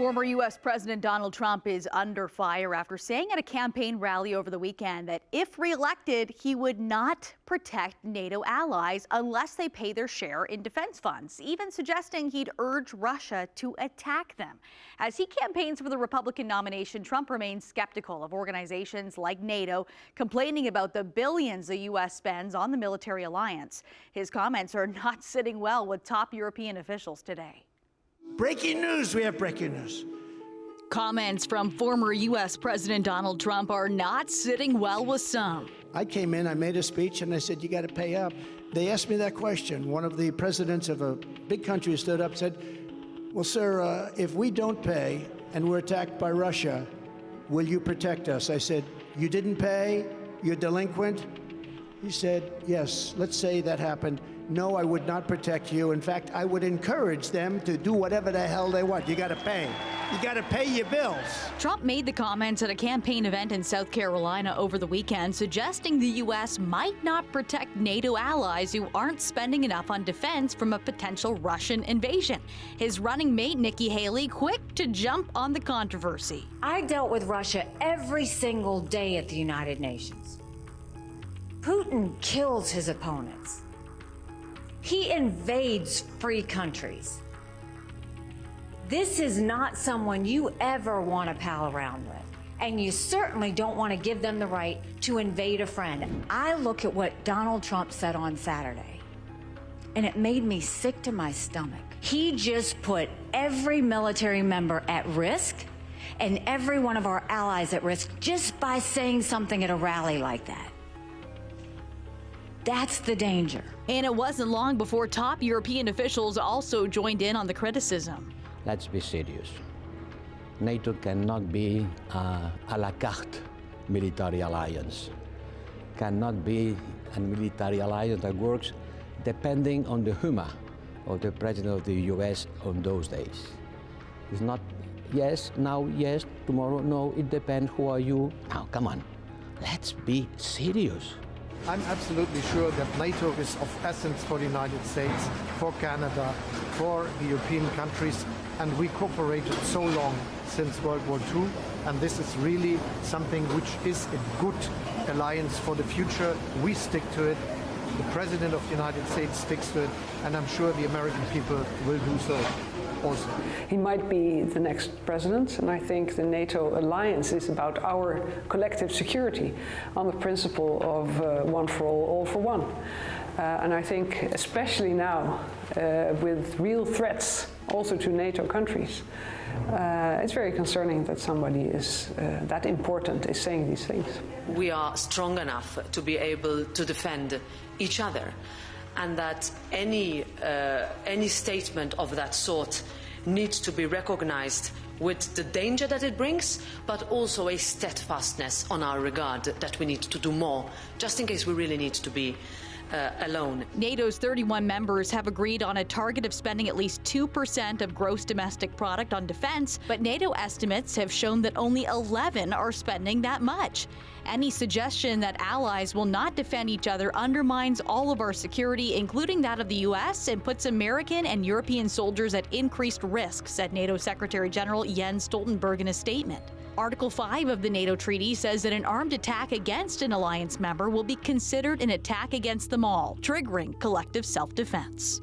Former U.S. President Donald Trump is under fire after saying at a campaign rally over the weekend that if reelected, he would not protect NATO allies unless they pay their share in defense funds, even suggesting he'd urge Russia to attack them. As he campaigns for the Republican nomination, Trump remains skeptical of organizations like NATO, complaining about the billions the U.S. spends on the military alliance. His comments are not sitting well with top European officials today. Breaking news, we have breaking news. Comments from former U.S. President Donald Trump are not sitting well with some. I came in, I made a speech, and I said, you got to pay up. They asked me that question. One of the presidents of a big country stood up and said, well, sir, if we don't pay and we're attacked by Russia, will you protect us? I said, you didn't pay? You're delinquent? He said, yes, let's say that happened. No, I would not protect you. In fact, I would encourage them to do whatever the hell they want. You got to pay. You got to pay your bills. Trump made the comments at a campaign event in South Carolina over the weekend, suggesting the U.S. might not protect NATO allies who aren't spending enough on defense from a potential Russian invasion. His running mate, Nikki Haley, quick to jump on the controversy. I dealt with Russia every single day at the United Nations. Putin kills his opponents. He invades free countries. This is not someone you ever want to pal around with. And you certainly don't want to give them the right to invade a friend. I look at what Donald Trump said on Saturday, and it made me sick to my stomach. He just put every military member at risk and every one of our allies at risk just by saying something at a rally like that. That's the danger. And it wasn't long before top European officials also joined in on the criticism. Let's be serious. NATO cannot be a la carte military alliance. Cannot be a military alliance that works depending on the humor of the president of the US on those days. It's not yes, now yes, tomorrow no, it depends, who are you? Now, come on, let's be serious. I'm absolutely sure that NATO is of essence for the United States, for Canada, for the European countries, and we cooperated so long since World War II, and this is really something which is a good alliance for the future. We stick to it, the President of the United States sticks to it, and I'm sure the American people will do so also. He might be the next president, and I think the NATO alliance is about our collective security on the principle of one for all for one. And I think especially now, with real threats also to NATO countries, it's very concerning that somebody is that important is saying these things. We are strong enough to be able to defend each other, and that any statement of that sort needs to be recognized with the danger that it brings, but also a steadfastness on our regard that we need to do more, just in case we really need to be alone. NATO's 31 members have agreed on a target of spending at least 2% of gross domestic product on defense, but NATO estimates have shown that only 11 are spending that much. Any suggestion that allies will not defend each other undermines all of our security, including that of the U.S., and puts American and European soldiers at increased risk, said NATO Secretary General Jens Stoltenberg in a statement. Article 5 of the NATO treaty says that an armed attack against an alliance member will be considered an attack against them all, triggering collective self-defense.